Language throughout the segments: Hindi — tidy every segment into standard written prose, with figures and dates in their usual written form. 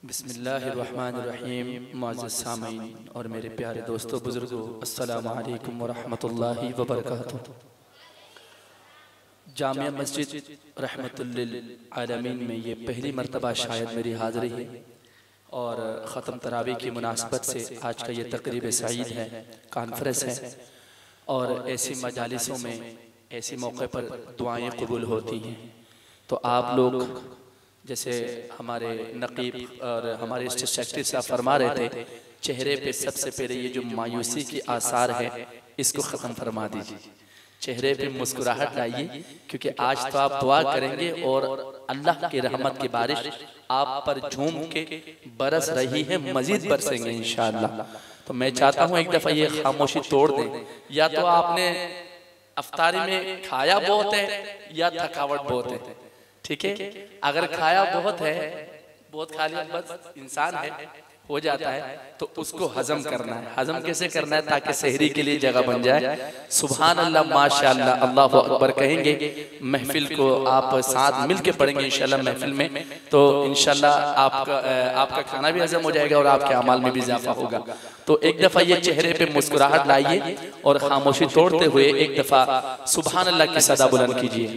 बिस्मिल्लाहिर्रहमानिर्रहीम। मुअज़्ज़ज़ सामीन और मेरे प्यारे दोस्तों बुजुर्गों, अस्सलामु अलैकुम वरहमतुल्लाहि वबरकातुहू। जामिया मस्जिद रहमतुल लिल आलमीन में ये पहली मरतबा शायद मेरी हाज़िरी है और ख़त्म तरावी की मुनासबत से आज का ये तकरीब सईद है, कॉन्फ्रेंस है और ऐसी मजालिसों में ऐसे मौके पर दुआएं कबूल होती हैं। तो आप लोग जैसे हमारे नकीब और हमारे सेक्रेटरी साहब फरमा रहे थे, चेहरे पे सबसे पहले ये जो मायूसी की आसार है इसको ख़त्म फरमा दीजिए, चेहरे पे मुस्कुराहट लाइए, क्योंकि आज तो आप दुआ करेंगे और अल्लाह की रहमत की बारिश आप पर झूम के बरस रही है, मजीद बरसेंगे इंशाअल्लाह। तो मैं चाहता हूँ एक दफ़ा ये खामोशी तोड़ दें। या तो आपने अफ्तारी में खाया बहुत है या थकावट बहुत है, ठीक है। अगर खाया बहुत है, बहुत खा लिया, बस इंसान है, हो जाता है, तो उसको हजम करना है। हजम कैसे करना है ताकि सहरी के लिए जगह बन जाए। सुभान अल्लाह, माशाअल्लाह, अल्लाहु अकबर कहेंगे। महफिल को आप साथ मिल के पढ़ेंगे इंशाअल्लाह महफिल में, तो इंशाअल्लाह आपका खाना भी हजम हो जाएगा और आपके अमाल में भी इजाफा होगा। तो एक दफ़ा ये चेहरे पे मुस्कुराहट लाइए और खामोशी तोड़ते हुए एक दफ़ा सुभान अल्लाह की सदा बुलंद कीजिए।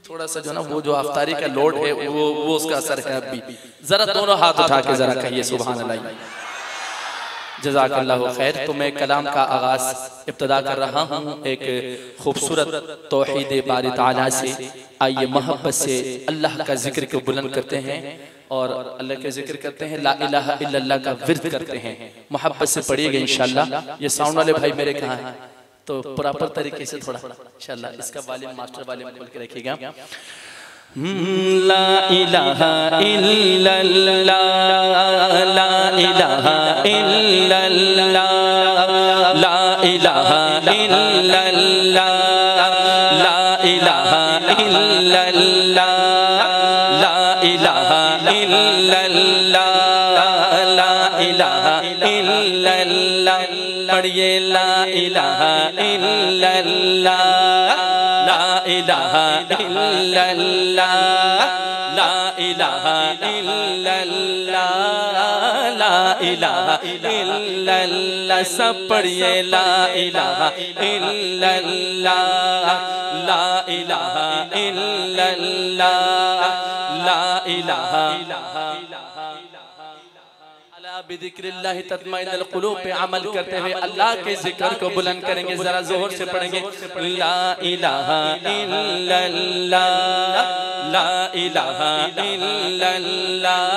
थोड़ा सा जो ना वो जो अफ्तारी का लोड है वो उसका असर है। अब भी जरा दोनों हाथ उठा के जरा कहिए सुभान अल्लाह। जज़ाकल्लाहु खैर। तो मैं कलाम का आगाज इब्तिदा कर रहा हूँ एक खूबसूरत तौहीद बारी ताला से। आइए मोहब्बत से अल्लाह का जिक्र को बुलंद करते हैं और अल्लाह के जिक्र करते हैं, ला इलाहा इल्लल्लाह का विर्द करते हैं। मोहब्बत से पढ़िएगा इंशाअल्लाह। ये साउंड वाले भाई मेरे कहाँ हैं, तो प्रॉपर तरीके से थोड़ा इंशाअल्लाह इसका वॉल्यूम मास्टर वॉल्यूम खोल के रखिएगा। ला इलाहा इल्लल्लाह, ला इलाहा इल्लल्लाह, ला इलाहा इल्लल्लाह, ला इलाहा इल्लल्लाह, ला इलाहा इल्लल्लाह, ला इलाहा इल्लल्लाह। पढ़िए ला इलाहा इल्लल्लाह, ला इलाहा इल्लल्लाह, ला इलाहा इल्लल्लाह, ला इलाहा इल्लल्लाह। सब पढ़िए ला इलाहा इल्लल्लाह, ला इलाहा इल्लल्लाह, ला इलाहा बिदिक्रिल्लाहि तत्माइनुल कुलूब पे अमल करते हुए अल्लाह के जिक्र को बुलंद करेंगे। जरा जोर से पढ़ेंगे ला इलाहा इल्लल्लाह, ला इलाहा इल्लल्लाह,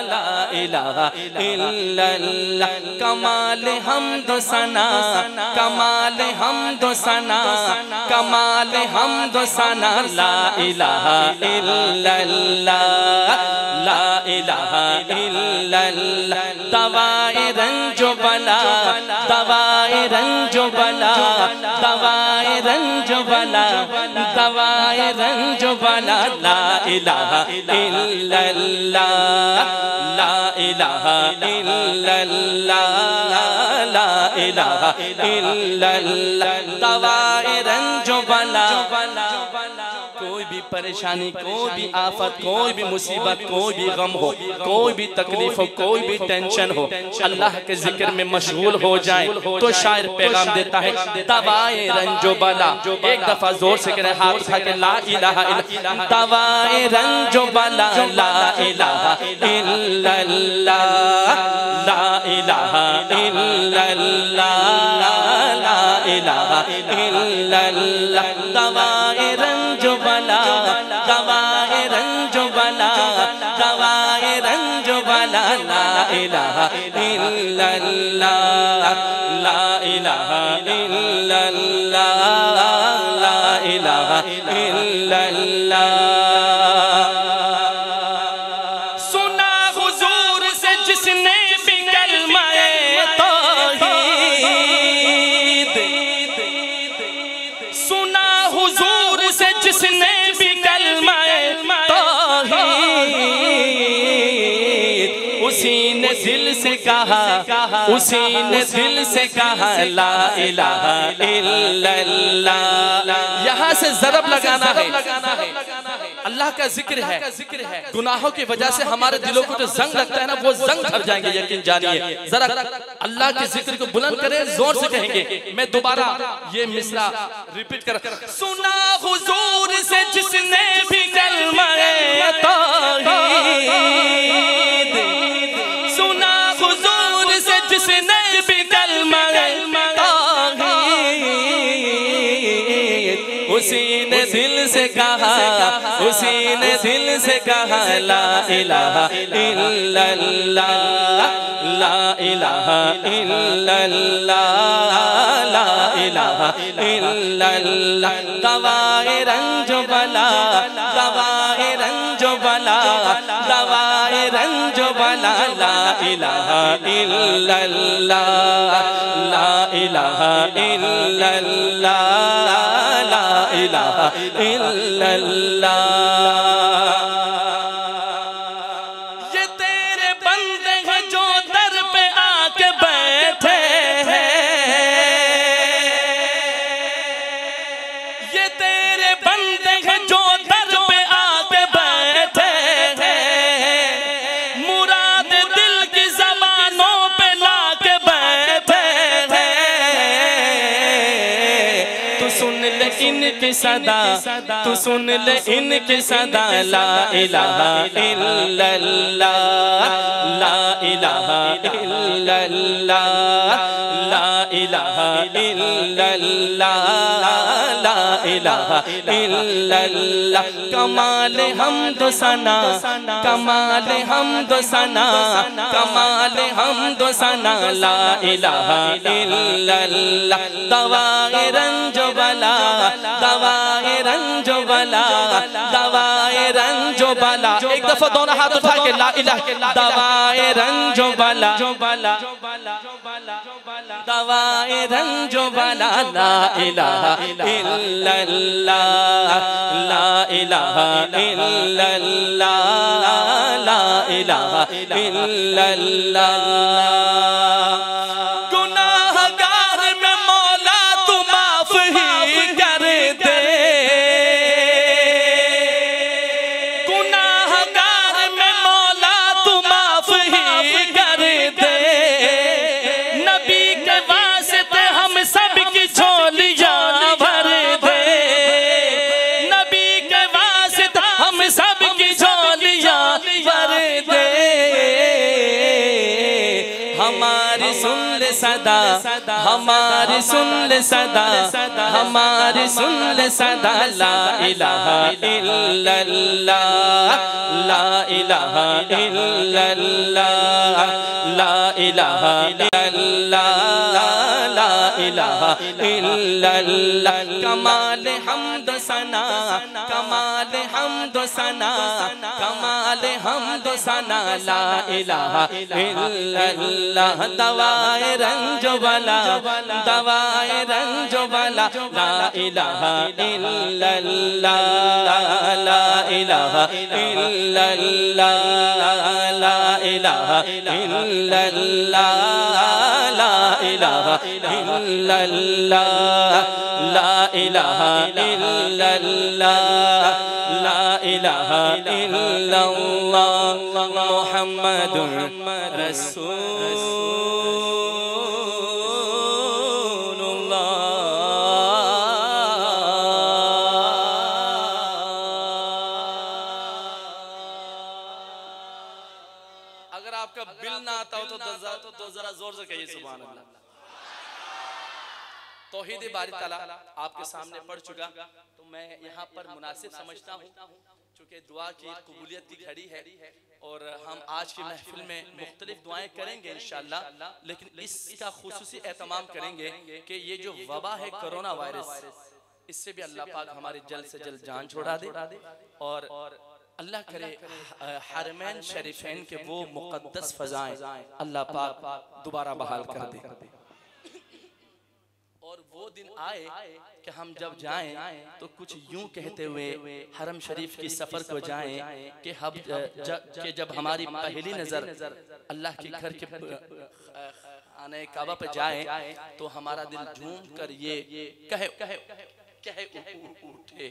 ला इलाहा इल्लल्लाह। कमाल हम्द सना, कमाल हम्द सना, कमाल हम्द सना, ला इलाहा इल्लल्लाह, ला इलाहा इल्लल्लाह। दवाए रंजो बला, दवाए रंजो बला, दवाए रंजो बला, दवाए रंजो बला, ला इलाहा इल्लल्लाह, ला इलाहा इल्लल्लाह, ला इलाहा इल्लल्लाह। दवाए रंजो बला, कोई भी परेशानी, कोई भी आफत, कोई भी मुसीबत, कोई भी गम हो, कोई भी तकलीफ हो, कोई भी टेंशन हो, अल्लाह के जिक्र में मशगूल हो जाए तो शायर पैगाम देता है दवाए रंजो बला। एक दफा जोर से करें, हाथ उठा के ला इलाहा इल्लल्लाह। दवाए रंजो बला, ला इलाहा इल्लल्लाह, ला इलाहा इल्लल्लाह, ला इलाहा इल्लल्लाह। दवाए रंजो बला, दवाए रंजो बला, दवाए रंजो बला, ला इलाहा इल्लल्लाह, ला इलाहा इल्लल्लाह, ला इलाहा इल्लल्लाह। सुना हुजूर से जिसने भी कलमाए तौहीद, सुना हुजूर से जिसने भी कलमाए तौहीद, उसी ने दिल से कहा, उसी ने दिल से कहा ला इलाहा इल्लल्लाह। यहाँ से ज़रब लगाना है। अल्लाह का जिक्र है, गुनाहों की वजह से हमारे दिलों को जो जंग लगता है ना, वो जंग धर जाएंगे, यकीन जानिए। जरा अल्लाह के जिक्र को बुलंद करें, जोर से कहेंगे। मैं दोबारा ये मिसरा रिपीट कर, सुना हुजूर से जिसने भी कलमा तौहीद, सुना हुजूर से जिसने भी कलमा तौहीद, उसी ने दिल से कहा, उसी ने दिल से कहा ला इलाहा इल्लल्लाह, ला इलाहा इल्लल्लाह, ला इलाहा इल्लल्लाह। दवाए रंज बला, दवाए रंज बला, दवाए रंज बला, ला इलाहा इल्लल्लाह, ला इलाहा इल्लल्लाह, ला इलाहा इल्लल्लाह। ये तेरे बंदे हैं जो दर पे आके बैठे हैं, ये तेरे बंदे हैं जो दर पे आके बैठे हैं, मुराद दिल की ज़बानों पे लाके बैठे हैं। तू सुन ले इनकी सदा, तू सुन ले इनकी सदा, ला इलाहा इल्लल्लाह, ला इलाहा इल्लल्लाह, ला इलाहा इल्लल्लाह, ला इलाहा इल्लल्लाह। कमाल हमद सना, कमाल हमद सना, कमाल हमद सना, ला इलाहा इल्लल्लाह। दवाए रंज बला, दवाए रंज बला, दवाए रंज बला। एक दफा दोनों हाथ उठा के ला इलाहा, दवाए रंज बला, दवाए रंज बला, ला इलाहा इल्लल्लाह, ला इलाहा इल्लल्लाह, ला इलाहा इल्लल्लाह। गुनाहगार में मौला तू माफ ही कर दे, गुनाहगार में मौला तू माफ ही कर दे। नबी के वास्ते हम सब की झोलियां भर दे, नबी के वास्ते हम सब की झोलियां भर दे। हमारी सुन ले सदा, हमारी सुन ले सदा, हमारी सुन ले सदा, ला इलाहा इल्लल्लाह, ला इलाहा इल्लल्लाह, ला इलाहा इल्लल्लाह, ला इलाहा इल्लल्लाह। कमाल हमद सना, कमाल हमद सना, कमाल हमद सना, ला इलाहा इल्लल्लाह। दवाए रंज बला, दवाए रंज बला, ला इलाहा इल्लल्लाह, ला इलाहा इल्लल्लाह, ला इलाहा इल्लल्लाह, ला इलाहा इल्लल्लाह, ला इलाहा इल्लल्लाह, ला इलाहा इल्लल्लाह, मुहम्मदुर रसूलुल्लाह। अगर आपका बिल ना आता हो तो जरा जोर से कहिए सुभान अल्लाह। तौहीद बारी ताला आपके सामने पढ़ चुका, तो मैं यहाँ पर मुनासिब समझता हूँ, चूँकि दुआ की कबूलियत की घड़ी है और हम आज की महफिल में मुख्तलिफ दुआएं करेंगे इंशाअल्लाह, लेकिन इसका खुसूसी एहतमाम करेंगे कि ये जो वबा है कोरोना वायरस, इससे भी अल्लाह पाक हमारी जल्द से जल्द जान छोड़ा दे और अल्लाह करे हरमैन शरीफैन के वो मुक़द्दस फ़ज़ाएं अल्लाह पाक दोबारा बहाल कर दे और वो दिन आए कि हम जब जाएं तो कुछ यूं कहते हुए हरम शरीफ की सफ़र को जाएं कि जब हमारी पहली नज़र अल्लाह के घर के आने काबा पे जाए तो हमारा दिल झूम कर ये कहे कहे उठे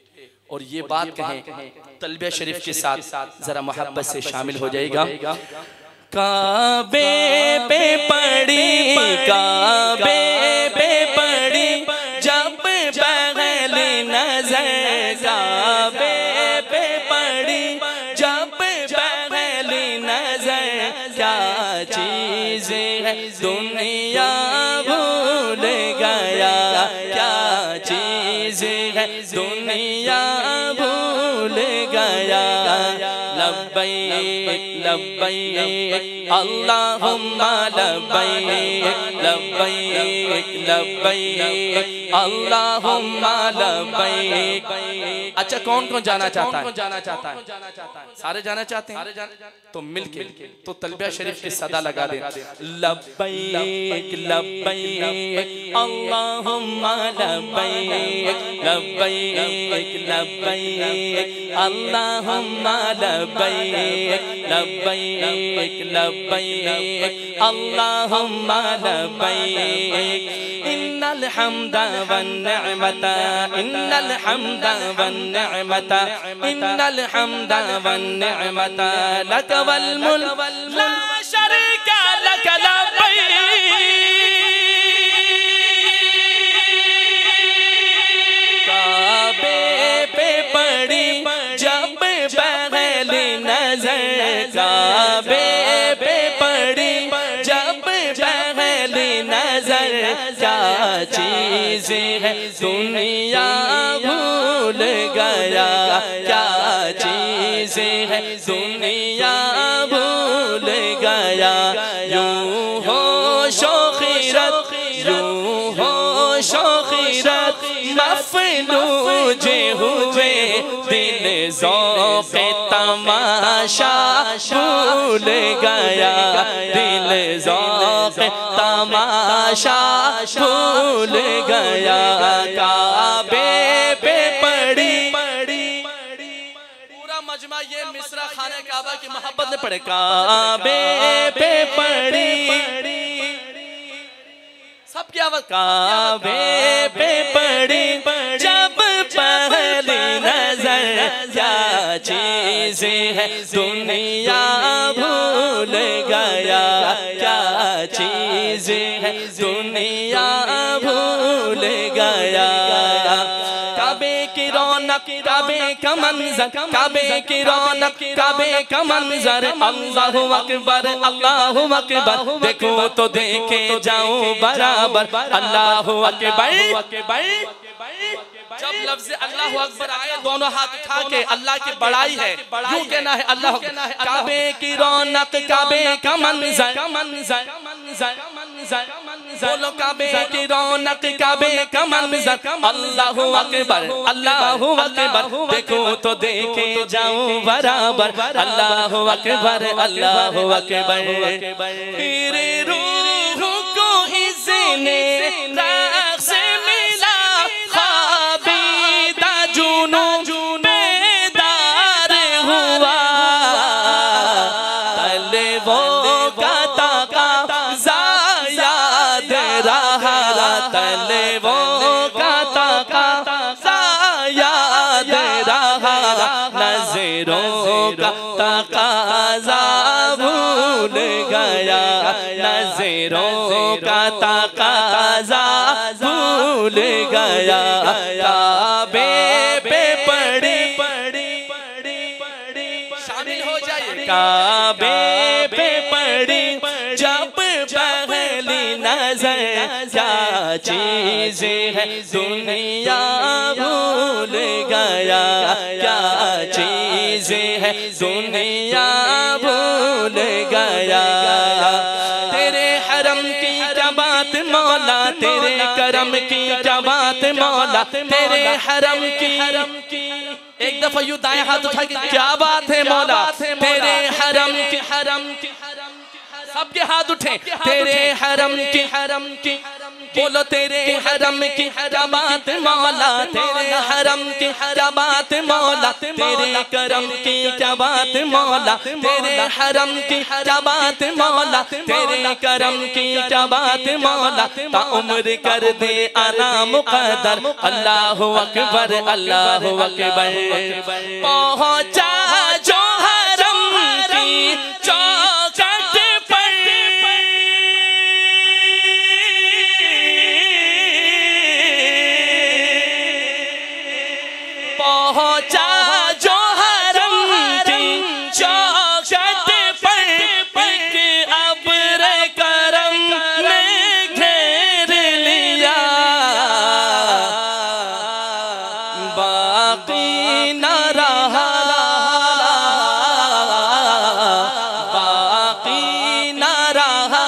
और ये बात कहें तलबिया शरीफ के साथ जरा मोहब्बत से शामिल हो जाएगा। काबे पे पड़ी, काबे पे पड़ी जब पहली नजर, काबे पे पड़ी जब पहली नजर, क्या चीज है दुनिया भूल गया, क्या चीज है दुनिया भूल गया। लब्बैक लब्बैक अल्लाहुम्मा लब्बैक, लब्बैक लब्बैक अल्लाहुम्मा लब्बैक। अच्छा कौन कौन जाना चाहता है? जाना चाहता है? सारे जाना चाहते हैं तो मिलके तो तलबिया शरीफ की सदा लगा दे। लब्बैक लब्बैक अल्लाहुम्मा लब्बैक, लब्बैक लब्बैक अल्लाहुम्मा लब्बैक, लब्बैक लब्बैक अल्लाहुम्मा लब्बैक। इन्नल हम्दा वन निअमता, इन्नल हम्दा वन निअमता, इन्नल हम्दा वन निअमता लक वल मुल्क ला शरीका लक लब्बैक। काबे पे पड़ी जब पहली नजर, काबे पे पड़ी जब पहली नजर, क्या चीज है दुनिया भूल गया, क्या चीज है दुनिया भूल गया। यूं हो शोखीरत, यूं हो शोखीरत मफलूज हुए दिल ज़ौक़े तमाशा भूल गया, दिल ज़ौक़े तमाशा भूल गया। काबे पे पड़ी, पूरा मजमा ये मिसरा खाने काबा की मोहब्बत में पड़े। काबे पे पड़ी सबकी आवाज, काबे पे पड़ी जब पहली नजर, क्या चीज है दुनिया भूल गया, क्या चीज है दुनिया भूल गया। काबे की रौनक, काबे का मंजर, काबे की रौनक, काबे का मंजर। अल्लाहु अकबर, अल्लाहु अकबर देखो तो देखे जाऊं बराबर। अल्लाहु अकबर, जब लफ्ज़ अल्लाहु अकबर आए दोनों हाथ उठा के अल्लाह की बड़ाई है, यूं कहना है अल्लाह। काबे की रौनक, काबे का मंजर, बोलो काबे की रौनक, काबे का मंजर। अल्लाहु अकबर, अल्लाहु अकबर देखो तो देखे जाऊं बराबर। अल्लाहु अकबर, अल्लाहु अकबर। तेरे रूह को इज़्ने रक़्स मिला, ख़ाबीदा जुनून बेदार हुआ। तलवों का तक़ाज़ा याद रहा, तलवों का तक़ाज़ा याद रहा। नज़रों का तक़ाज़ा भूल गया, नज़रों का तक़ाज़ा भूल गया। काबे पे पड़ी, शामिल हो जाइए। काबे पे पड़ी जब पहली नजर, क्या चीज है दुनिया भूल गया, क्या चीज है दुनिया भूल गया। तेरे हरम की क्या बात मौला, तेरे करम की क्या बात मौला, तेरे हरम की। एक दफा यूं दाएं हाथ उठा के क्या बात है मौला, तेरे हरम की सबके हाथ उठे। तेरे हरम की बोलो तेरे हरम की क्या बात मौला, तेरे हरम की क्या बात मौला, तेरे करम की क्या बात मौला, तेरे हरम की क्या बात मौला, तेरे करम की क्या बात मौला, ता उम्र कर दे आना मुक़द्दर, अल्लाहु अकबर अल्लाहु अकबर। पहुंचा जो हरम की चौखट पर, पहुंचा जो हरम की चौखट पर, एक अब्र करम ने घेर लिया, बाकी न रहा, बाकी न रहा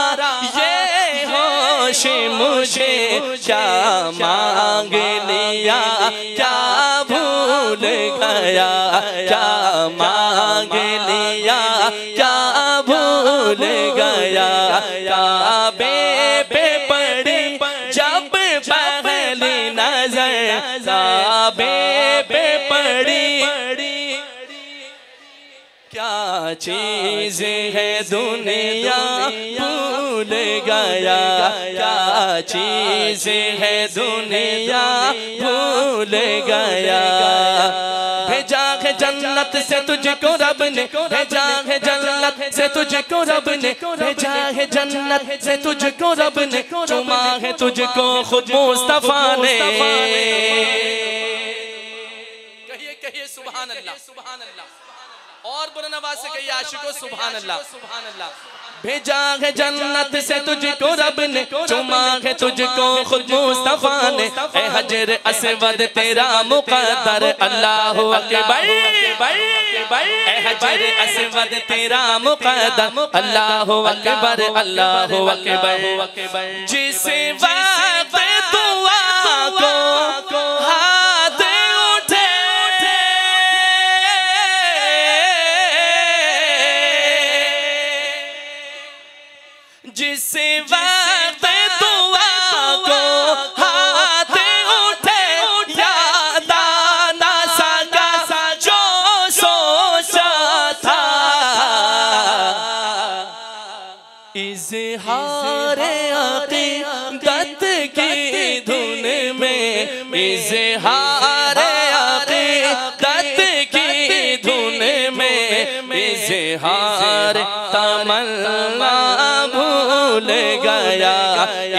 ये होश मुझे, क्या मांग लिया क्या भूल गया, क्या मांग लिया क्या भूल गया, काबे पे पड़ी जब पहली नजर, काबे पे पड़ी क्या चीज है दुनिया भूल गया, क्या चीज है दुनिया भूल गया। भेजा है जन्नत से तुझको रब ने, भेजा है जन्नत से तुझको रब ने, भेजा है जन्नत से तुझको रब ने, चुमा है तुझको खुद मुस्तफा ने। कहिए कहिए सुभान अल्लाह सुभान अल्लाह, और बुलंद आवाज से कहिए आशिको सुभान अल्लाह सुभान अल्लाह। भेजा है जन्नत से तुझको रब ने, चुमा है तुझको खुद मुस्तफा ने, ए हजर असवद तेरा मुक़द्दर, अल्लाहु अकबर, ए हजर असवद तेरा मुक़द्दर, अल्लाहु अकबर अल्लाहु अकबर। जिस वक्त दुआ को हाथ उठे, जिस वक्त दुआ को हाथ उठे, याद आना सका जो सोचा था, इज़हार अक़ीदत की धुन में, इज़हार अक़ीदत की धुन में, इज़हार तमन्ना भूल गया,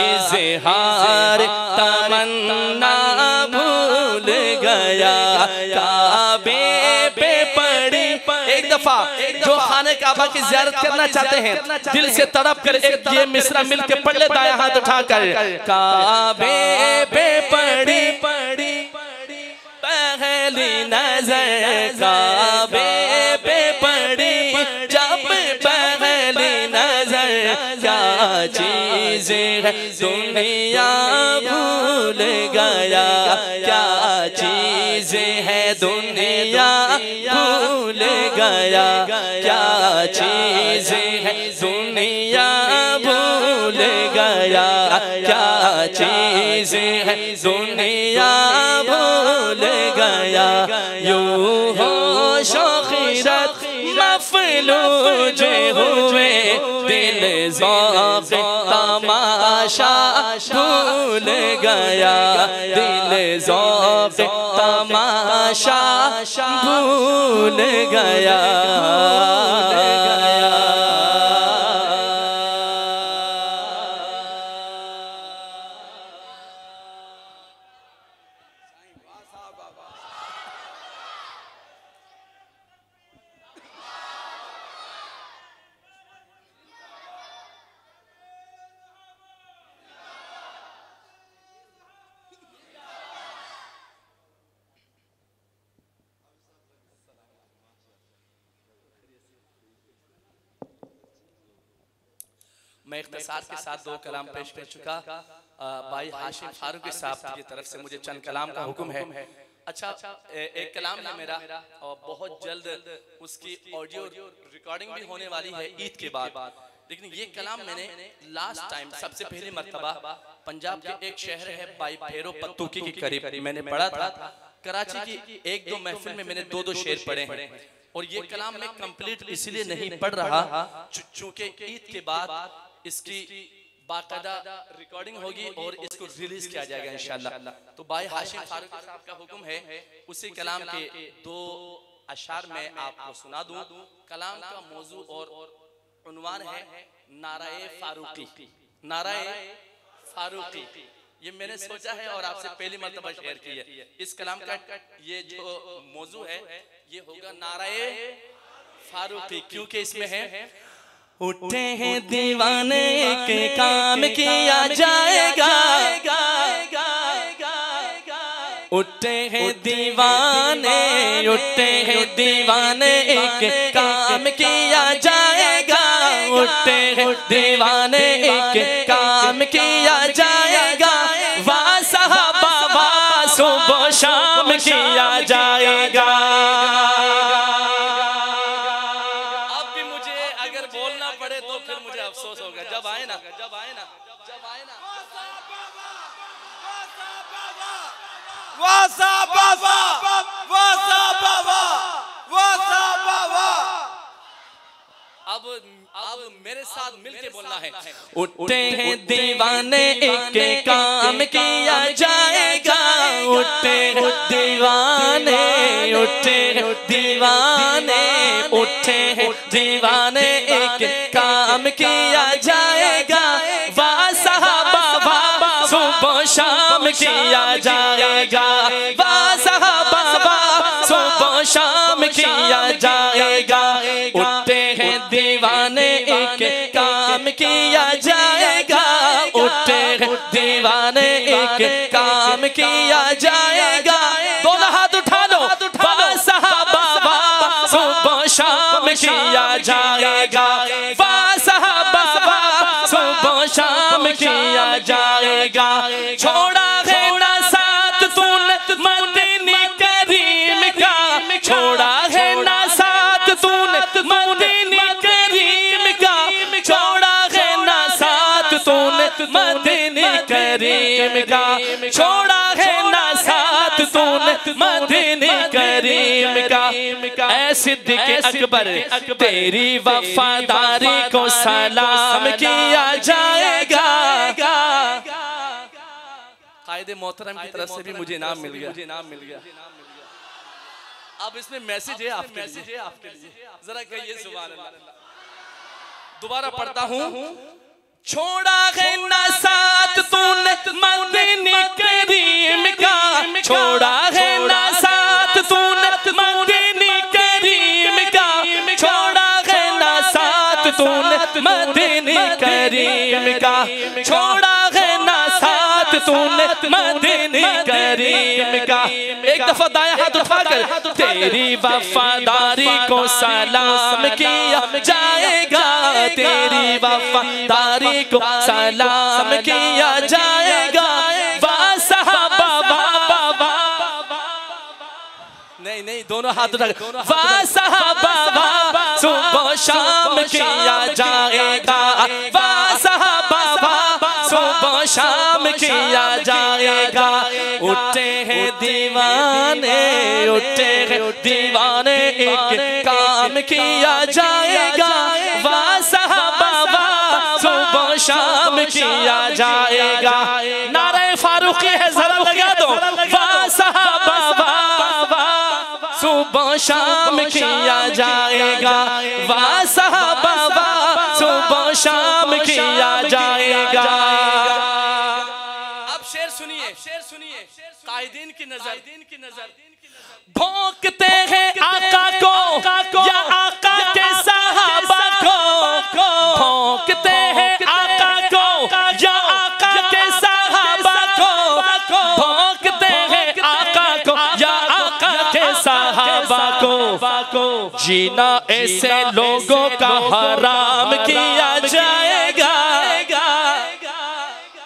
इज़हार तमन्ना भूल गया, काबे पे पड़ी। एक दफा जो खाने काबा की ज़ियारत करना चाहते हैं, दिल से तड़प कर एक ये मिसरा मिल के पढ़ ले दाया हाथ उठाकर, काबे पे पड़ी पहली नजर, काबे पे पड़ी जब पहली नजर, क्या चीज है दुनिया भूल गया, क्या चीज है दुनिया भूल गया, क्या चीज है दुनिया भूल गया, क्या चीज है दुनिया भूल गया। यूं हो शौक़ीरत मफलूज हुए, दिल ज़ौक़ तमाशा भूल गया, दिल ज़ौक़ तमाशा भूल गया। मैं इख्तिसार के साथ दो कलाम पेश कर चुका। भाई हाशिम फारूकी साहब की तरफ से मुझे चंद कलाम का हुक्म है। अच्छा, एक कलाम है मेरा और बहुत जल्द उसकी ऑडियो रिकॉर्डिंग भी होने वाली है ईद के बाद। लेकिन ये कलाम मैंने लास्ट टाइम सबसे पहली मर्तबा पंजाब के एक शहर है बाई भैरो पत्तूकी के करीब मैंने पढ़ा था। कराची की एक दो महफिल में मैंने दो शेर पढ़े हैं और ये कलाम मैं कंप्लीट इसलिए नहीं पढ़ रहा चूंकि ईद के बाद इसकी बाकायदा रिकॉर्डिंग होगी और इसको रिलीज किया जाएगा इंशाल्लाह। तो भाई हाशिम फारूकी साहब का हुक्म है उसी कलाम के दो अशार में आपको सुना दूं। कलाम का मौजू और उन्वान है नाराए फारूकी। नाराए फारूकी ये मैंने सोचा है और आपसे पहली मर्तबा शेयर की है। इस कलाम का ये जो मौजू है ये होगा नाराए फारूकी, क्योंकि इसमें है उठे हैं दीवाने के काम किया जाएगा, उठे हैं दीवाने, उठे हैं दीवाने के काम किया जाएगा, उठे हैं दीवाने के काम किया जाएगा, वाह साहबा वाह सुबह शाम किया जाएगा। अब भी मुझे अगर बोलना पड़े तो फिर मुझे अफसोस होगा। जब आए ना वासा बाबा वासा बाबा वासा बाबा। अब मेरे साथ मिलके बोलना है। उठे हैं दीवाने के काम किया जाएगा, उठे हैं दीवाने, उठे हैं दीवाने, उठे हैं दीवाने के काम किया जाएगा, वाह साहबा वाह सुबह शाम किया जाएगा, वाह साहबा वाह सुबह शाम किया जाएगा। उठे हैं दीवाने के काम किया जाएगा, उठे हैं दीवाने के काम किया जाएगा। दोनों हाथ उठा लो, वाह साहबा वाह सुबह शाम किया जाएगा, वाह साहबा वाह सुबह शाम किया जाएगा। छोड़ा है ना साथ तूने मदीने करीम का, छोड़ा है ना साथ तूने मदीने करीम का, छोड़ा है ना साथ तूने मदीने करीम का, छोड़ा है ना साथ तूने मदीने करीम का। ऐ सिद्दीक़ अकबर तेरी वफादारी को सलाम किया जाएगा। कायदे मोहतरम की तरफ से भी मुझे इनाम मिल गया। अब इसमें मैसेज है आपके लिए, जरा कहिए सुभान अल्लाह। दोबारा पढ़ता हूँ। छोड़ा है ना साथ तूने मदीने करीम का, छोड़ा है ना साथ तूने मदीने करीम का, छोड़ा है ना साथ तूने मदीने करीम का, छोड़ा है ना साथ तूने मदीने करीम का। एक दफा दाया हाथ उठाकर तेरी वफादारी को सलाम किया जाएगा, तेरी वफादारी को सलाम किया जाएगा, वाह साहबा वाह। नहीं दोनों हाथ उठा, वाह साहबा वाह सुबह शाम किया जाएगा, वाह साहबा वाह सुबह शाम किया जाएगा। उठे हैं दीवाने, उठे हैं दीवाने एक काम किया जाएगा, वाह साहबा वाह सुबह शाम किया जाएगा। नारे फारूकी है जरा लगा दो, वाह साहबा वाह सुबह शाम किया जाएगा, वाह साहबा वाह सुबह शाम किया जाएगा। अब शेर सुनिए कायदीन की नजर। भोंकते हैं आका को या आका के सहाबा को, भोंकते हैं आका को या आका के सहाबा को, भोंकते हैं आका को या आका के सहाबा को। जीना ऐसे लोगों का हराम किया जाएगा।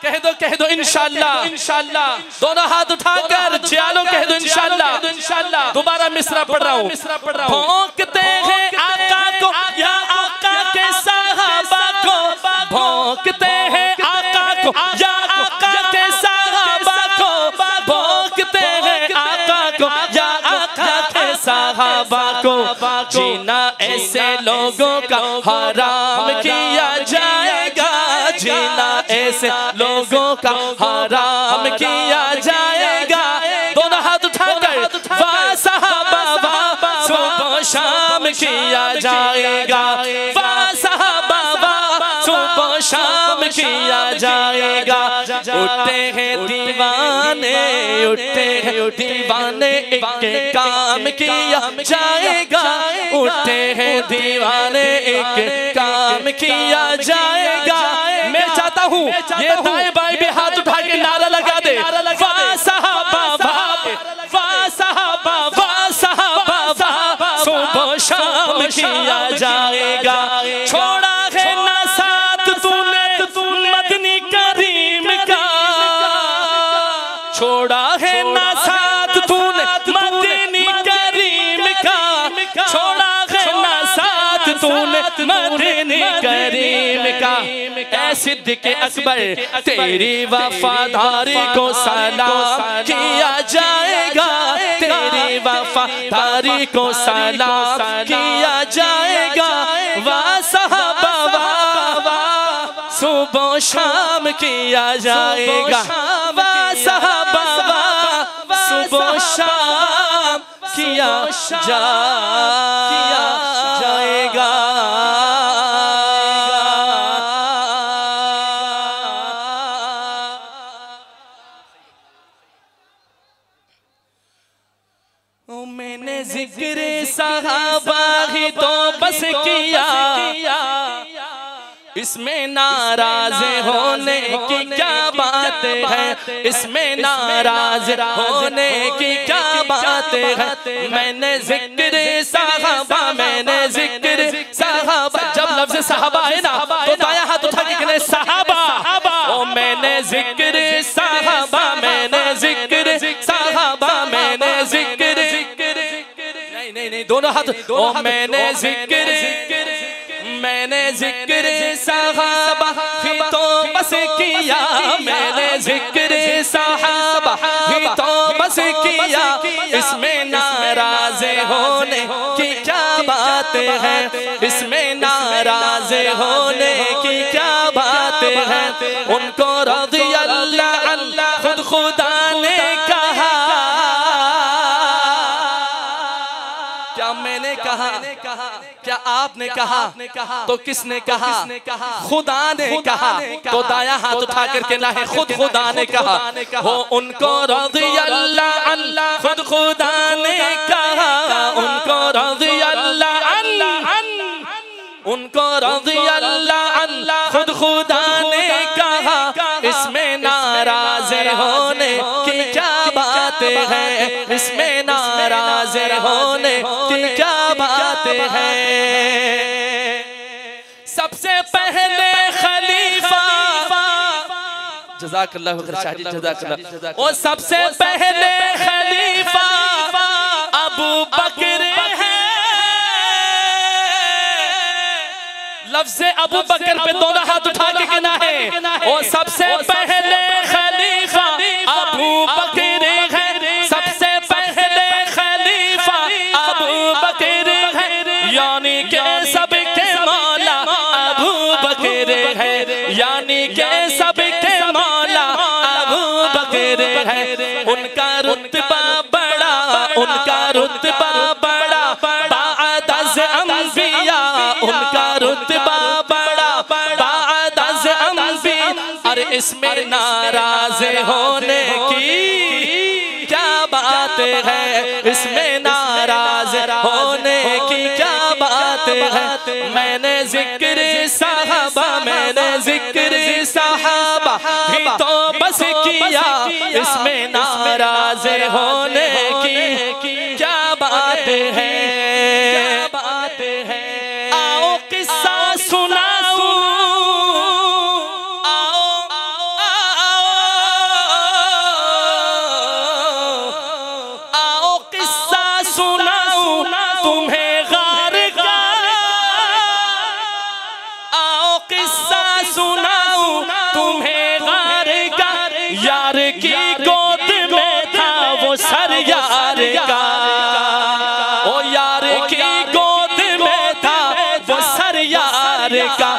कह दो इंशाल्लाह। दोनों हाथ उठाकर चलो कह दो इंशाल्लाह। दोबारा मिसरा पढ़ रहा हूँ। भोंकते हैं आका को या आका के सहाबा को, भोंकते हैं आका को या आका के सहाबा को, भोंकते हैं आका को या आका के सहाबा को। जीना ऐसे लोगों का हराम किया जाएगा, जीना ऐसे लोगों का हराम किया जाएगा। दोनों हाथ उठाकर वाह सहाबा वाह, सुबह शाम किया जाएगा। वाह सहाबा वाह, सुबह शाम किया जाएगा। उठते हैं दीवाने, उठते हैं दीवाने, एक काम किया जाएगा। उठते हैं दीवाने, एक काम किया जाएगा। मैं चाहता हूँ ये दाएं बाएं भी हाथ उठा के नारा लगा दे, वाह सहाबा वाह, वाह सहाबा वाह, सहाबा वाह, सुबह शाम किया जाएगा। छोड़ा है ना साथ तूने मदनी करीम का, छोड़ा है ना साथ तूने मदनी करीम का, छोड़ा है ना साथ तूने मदनी करीम का। ऐ सिद्दीक़ अकबर तेरी वफादारी को सलाम किया जाएगा, तेरी वफादारी को सलाम किया जाएगा। वाह सहाबा वाह, सुबह शाम किया जाएगा। वाह सहाबा वाह, सुबह शाम किया जाएगा। मैंने जिक्र सहाबा ही तो बस किया, इसमें नाराज होने की क्या बात है, इसमें नाराज होने की क्या बात है। मैंने जिक्र सहाबा, मैंने जिक्र सहाबा, जब लफ्ज़ सहाबा है ना तो दाया हाथ उठा के कहने सहाबा। ओ मैंने जिक्र सहाबा, मैंने जिक्र सहाबा, मैंने जिक्र, नहीं नहीं दोनों हाथ। ओ मैंने जिक्र, मैंने जिक्र सहाबा ही तो बस किया, मैंने जिक्र सहाबा ही तो बस किया। इसमें नाराज होने की क्या बात है, इसमें नाराज होने की क्या बात है। उनको रज़ी अल्लाह अल्लाह खुद खुदा ने कहा, क्या मैंने कहा, क्या आपने कहा, तो किसने कहा, खुदा ने कहा। तो दाया हाथ उठा करके ना है खुद खुदा ने कहा। वो उनको रज़ी अल्लाह अल्लाह खुद खुदा ने कहा, उनको रज़ी अल्लाह अल्लाह, उनको रज़ी अल्लाह अल्लाह खुद खुदा ने कहा। इसमें नाराज होने की क्या बात है, इसमें नाराज होने की क्या बात है। सबसे पहले खलीफा, जज़ाकल्लाहु खैर शाह जी, जज़ाकल्लाह। और सबसे पहले खलीफा अबू बकर है। लफ्ज़ अबू बकर पे दोनों हाथ उठा के कहना है। और सबसे पहले खलीफा अबू बकर है, सबसे पहले खलीफा अबू बकर है। यानी के सबके मौला अबू बकर है, यानी के सबके मौला अबू बकर है। उनका रुतबा बड़ा, उनका रुतबा बड़ा, बाद अज़ अंबिया, उनका रुतबा बड़ा, बाद अज़ अंबिया। और इसमें नाराज होने की क्या बात है, इसमें नाराज होने की क्या बात है। मैंने जिक्र सहाबा, मैंने जिक्र सहाबा ही तो बस किया। इसमें नाराज होने की क्या बात है, क्या बात है। आओ किस्सा सुनाऊं, आओ किस्सा सुनाऊं तुम्हें गार का, आओ किस्सा सुनाऊं तुम्हें गार का, यार की गोद में था वो सर यार का, ओ यार की गोद में था वो सर यार का।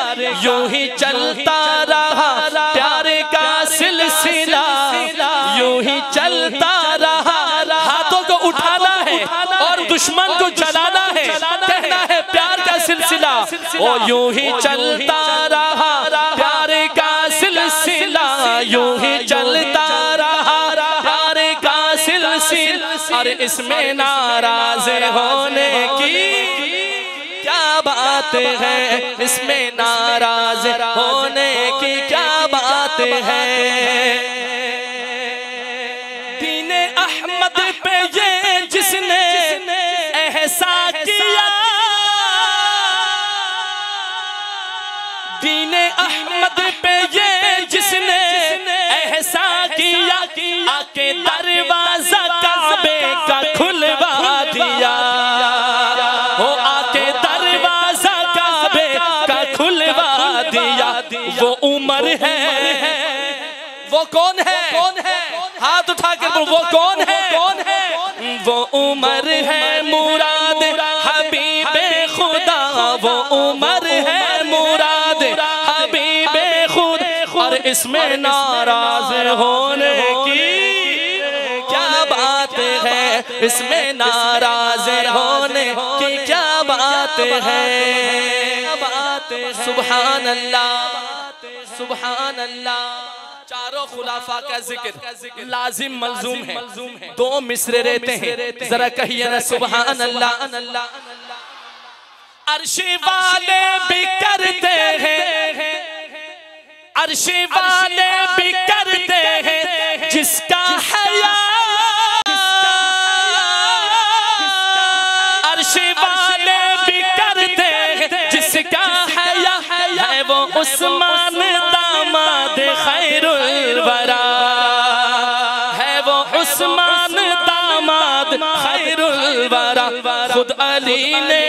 यूं ही चलता रहा प्यार का सिलसिला, यूं ही चलता रहा। हाथों को उठाना है और दुश्मन को जलाना है, कहना है प्यार का सिलसिला। ओ यूं ही चलता रहा प्यार का सिलसिला, यूं ही चलता रहा प्यार का सिलसिला। और इसमें नाराज होने की क्या बात है, इसमें नाराज होने की क्या बात है। दीने अहमद पे ये जिसने ऐसा किया, दीने अहमद पे ये जिसने ऐसा किया, आके दरवाजा काबे का खुलवा दिया, हो आके दरवाजा काबे का खुलवा दिया। वो उमर है, वो कौन है, हाथ उठा कर वो कौन है, वो उमर है मुराद हबीबे खुदा, वो उमर है मुराद हबीबे खुदा। और इसमें नाराज होने की क्या बात है, इसमें नाराज होने की क्या बात है। सुभान अल्लाह, सुभान अल्लाह। चारों खुलाफा का जिक्र लाजिम मलजूम है, दो मिसरे रहते हैं, जरा कहिए ना सुभान अल्लाह। अर्शी वाले भी करते हैं, अर्शी वाले भी करते हैं जिसका हया, अर्शी वाले भी करते हैं जिसका हया, है वो उस्मान दामाद खैरुल वरा, है वो उस्मान दामाद खैरुल वरा। खुद अली ने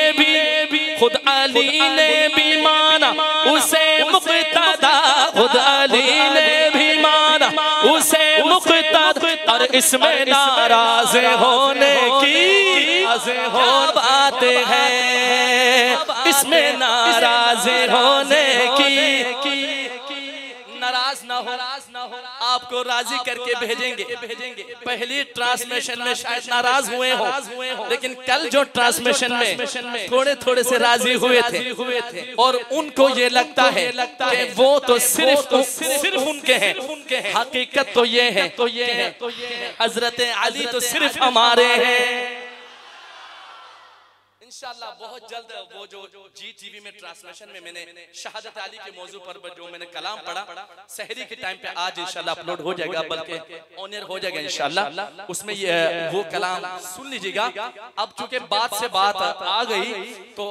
भी माना उसे मुक्तदा, खुद अली ने भी माना उसे मुक्तदा। और इसमें नाराज होने की क्या बात है, इसमें नाराज होने की। नाराज ना हो, आपको राजी करके भेजेंगे। पहली ट्रांसमिशन में शायद नाराज हुए हो, लेकिन कल जो ट्रांसमिशन में थोड़े थोड़े से राजी हुए थे, और उनको ये लगता है कि वो तो सिर्फ उनके हैं। हकीकत तो ये है हजरत अली तो सिर्फ हमारे हैं। इंशाअल्लाह बहुत जल्द वो जो जी टीवी में ट्रांसलेशन में मैंने शहादत अली के मौजू पर जो मैंने कलाम पढ़ा, सहरी के टाइम पे आज इंशाअल्लाह अपलोड हो जाएगा, बल्कि ऑन एयर हो जाएगा इंशाअल्लाह। उसमें ये वो कलाम सुन लीजिएगा। अब चूंकि बात से बात आ गई तो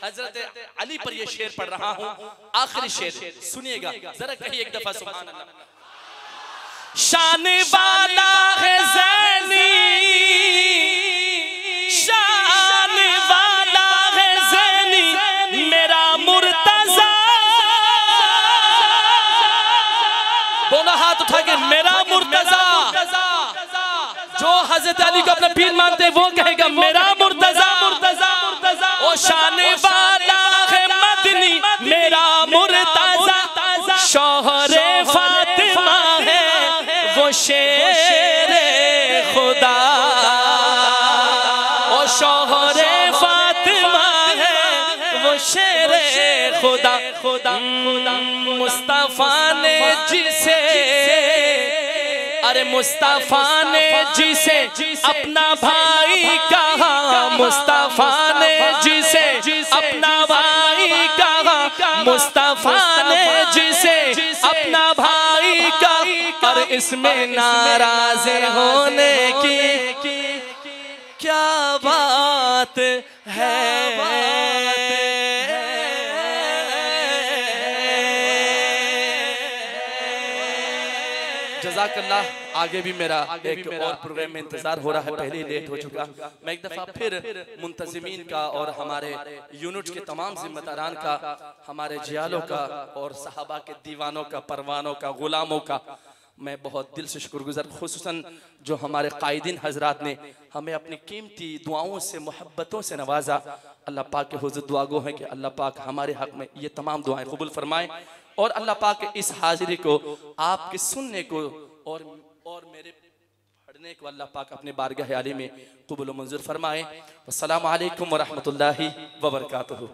हजरत अली पर ये शेर पढ़ रहा हूँ, आखिरी शेर सुनिएगा जरा, कहिए एक दफा सुभान अल्लाह। शान वाला है ज़ैनी, शान वाला है ज़ैनी मेरा मुर्तज़ा, दोनों हाथ उठा के मेरा मुर्तज़ा। जो हजरत अली को अपना पीर मानते हैं वो कहेगा मेरा मुर्तज़ा, मुर्तज़ा। ओ शान वाला है मदनी मेरा मुर्तज़ा, शौहरे फातिमा है वो शेरे खुदा, ओ शौहरे फातिमा है वो शेरे खुदा। मुस्तफा ने जिसे, अरे मुस्तफा ने जिसे अपना भाई कहा, मुस्तफा ने जिसे अपना भाई कहा, मुस्तफा ने जिसे अपना भाई कहा। और इसमें नाराज होने की क्या बात है। जज़ाकल्लाह। आगे भी मेरा एक और प्रोग्राम में इंतजार हो रहा है, पहले ही लेट हो चुका। मैं एक दफ़ा फिर मुंतज़िमीन का और हमारे यूनिट के तमाम जिम्मेदारान का, हमारे जियालों का और सहाबा के दीवानों का, परवानों का, गुलामों का मैं बहुत दिल से शुक्रगुजार, खुसूसन जो हमारे कायदीन हजरात ने हमें अपनी कीमती दुआओं से, मोहब्बतों से नवाजा। अल्लाह पाक के हुज़ूर दुआ गो है कि अल्लाह पाक हमारे हक़ में ये तमाम दुआएं कबूल फरमाएं और अल्लाह पाक के इस हाजिरी को, आपके सुनने को और मेरे पढ़ने को अल्लाह पाक अपने बारगाह आली में कबूल मंजूर फरमाए। अस्सलामु अलैकुम व रहमतुल्लाहि व बरकातुहू।